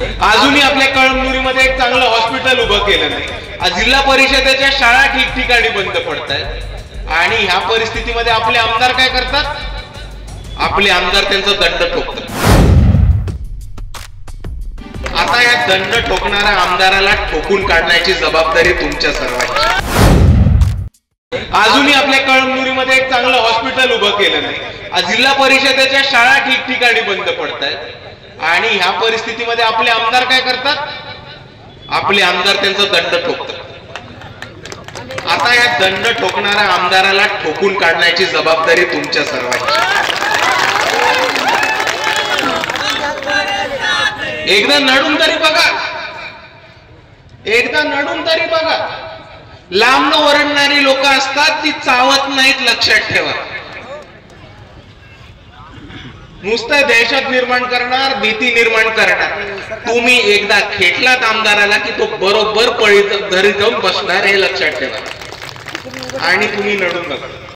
अजूनही आपल्या कळमनुरीमध्ये एक चांगलं हॉस्पिटल उभं केलं नाही। जिल्हा परिषदेच्या शाळा ठिकठिकाणी बंद पडतायत आणि ह्या परिस्थितीमध्ये आपले आमदार काय करतात? आपले आमदार त्यांचा दंड ठोकतात। आता या दंड ठोकणाऱ्या आमदाराला ठोकून काढण्याची जबाबदारी तुमच्या सर्वांची। अजूनही आपल्या कळमनुरीमध्ये एक चांगलं हॉस्पिटल उभं केलं नाही। जिल्हा परिषदेच्या शाळा ठिकठिकाणी बंद पडतायत आणि ह्या परिस्थितीमध्ये आपले आमदार काय करतात? आपले आमदार त्यांचा दंड ठोकतात। आता या दंड ठोकणाऱ्या आमदाराला ठोकून काढण्याची जबाबदारी तुमच्या सर्वांची। एकदा नडून तरी बघा, एकदा नडून तरी बघा। लांबन ओरडणारी लोक असतात, ती चावत नाहीत, लक्षात ठेवा। नुसतं दहशत निर्माण करणार, भीती निर्माण करणार। तुम्ही एकदा खेटलात आमदाराला की तो बरोबर पळी घरी जाऊन बसणार, हे लक्षात ठेवा। आणि तुम्ही नडून बघा।